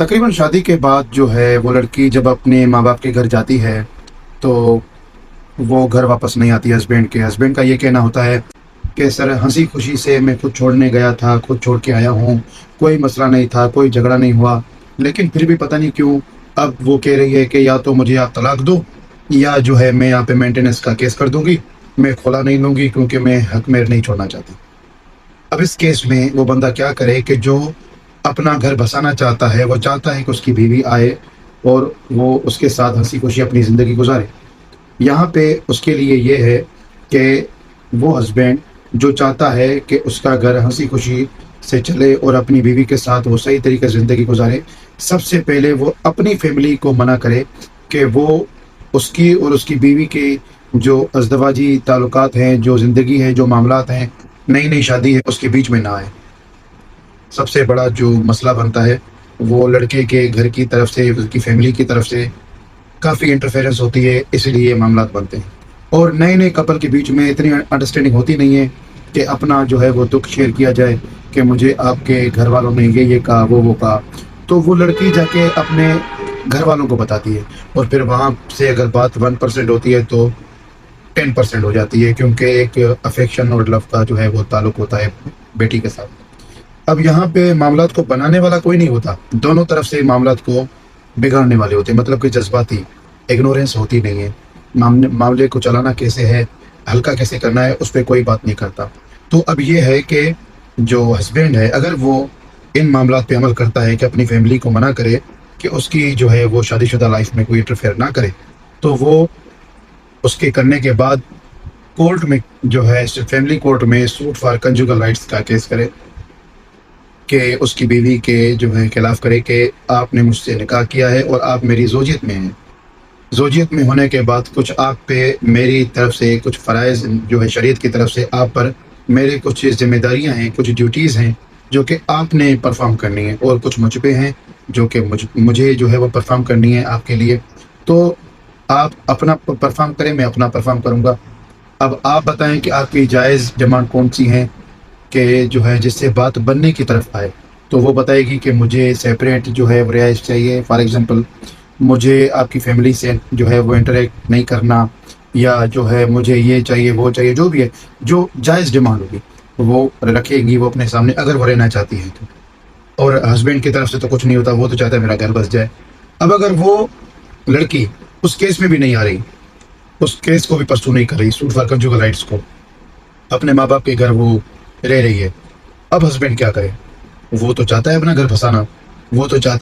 तकरीबन शादी के बाद जो है वो लड़की जब अपने माँ बाप के घर जाती है तो वो घर वापस नहीं आती। हस्बैंड का ये कहना होता है कि सर हंसी खुशी से मैं खुद छोड़ने गया था, खुद छोड़ के आया हूँ, कोई मसला नहीं था, कोई झगड़ा नहीं हुआ, लेकिन फिर भी पता नहीं क्यों अब वो कह रही है कि या तो मुझे आप तलाक दो या जो है मैं यहाँ पे मेंटेनेंस का केस कर दूंगी, मैं खोला नहीं लूँगी क्योंकि मैं हक में नहीं छोड़ना चाहती। अब इस केस में वो बंदा क्या करे कि जो अपना घर बसाना चाहता है, वो चाहता है कि उसकी बीवी आए और वो उसके साथ हंसी खुशी अपनी ज़िंदगी गुजारे। यहाँ पे उसके लिए ये है कि वो हस्बैंड जो चाहता है कि उसका घर हंसी खुशी से चले और अपनी बीवी के साथ वो सही तरीके से ज़िंदगी गुजारे, सबसे पहले वो अपनी फैमिली को मना करे कि वो उसकी और उसकी बीवी के जो अज़दवाजी ताल्लुकात हैं, जो ज़िंदगी है, जो मामलात हैं, नई नई शादी है, उसके बीच में ना आए। सबसे बड़ा जो मसला बनता है वो लड़के के घर की तरफ से, उसकी फैमिली की तरफ से काफ़ी इंटरफेरेंस होती है, इसलिए ये मामलात बनते हैं। और नए नए कपल के बीच में इतनी अंडरस्टैंडिंग होती नहीं है कि अपना जो है वो दुख शेयर किया जाए कि मुझे आपके घर वालों ने ये कहा, वो कहा। तो वो लड़की जाके अपने घर वालों को बताती है और फिर वहाँ से अगर बात 1% होती है तो 10% हो जाती है, क्योंकि एक अफेक्शन और लव का जो है वो ताल्लुक होता है बेटी के साथ। अब यहाँ पे मामलात को बनाने वाला कोई नहीं होता, दोनों तरफ से मामलात को बिगाड़ने वाले होते हैं। मतलब कि जज्बाती इग्नोरेंस होती नहीं है। मामले को चलाना कैसे है, हल्का कैसे करना है, उस पर कोई बात नहीं करता। तो अब ये है कि जो हस्बैंड है अगर वो इन मामलात पे अमल करता है कि अपनी फैमिली को मना करे कि उसकी जो है वो शादीशुदा लाइफ में कोई इंटरफेयर ना करे, तो वो उसके करने के बाद कोर्ट में जो है फैमिली कोर्ट में सूट फॉर कंजुगल राइट्स का केस करे कि उसकी बीवी के जो है खिलाफ करे कि आपने मुझसे निकाह किया है और आप मेरी ज़ौजियत में हैं। ज़ौजियत में होने के बाद कुछ आप पे मेरी तरफ से कुछ फ़राइज़ जो है शरीयत की तरफ से आप पर मेरे कुछ ज़िम्मेदारियां हैं, कुछ ड्यूटीज़ हैं जो कि आपने परफॉर्म करनी है, और कुछ मुझ पे हैं जो कि मुझे जो है वो परफॉर्म करनी है आपके लिए। तो आप अपना परफॉर्म करें, मैं अपना परफॉर्म करूँगा। अब आप बताएं कि आपकी जायज़ डिमांड कौन सी हैं कि जो है जिससे बात बनने की तरफ आए। तो वो बताएगी कि मुझे सेपरेट जो है रिहाइश चाहिए, फॉर एग्ज़ाम्पल मुझे आपकी फैमिली से जो है वो इंटरेक्ट नहीं करना, या जो है मुझे ये चाहिए वो चाहिए, जो भी है जो जायज़ डिमांड होगी वो रखेगी वो अपने सामने, अगर वो रहना चाहती है तो। और हस्बैंड की तरफ से तो कुछ नहीं होता, वो तो चाहता है मेरा घर बस जाए। अब अगर वो लड़की उस केस में भी नहीं आ रही, उस केस को भी परसू नहीं कर रही, सूट फॉर कंजुगल राइट्स को, अपने माँ बाप के घर वो रह रही है, अब हस्बैंड क्या करे? वो तो चाहता है अपना घर बसाना, वो तो चाहता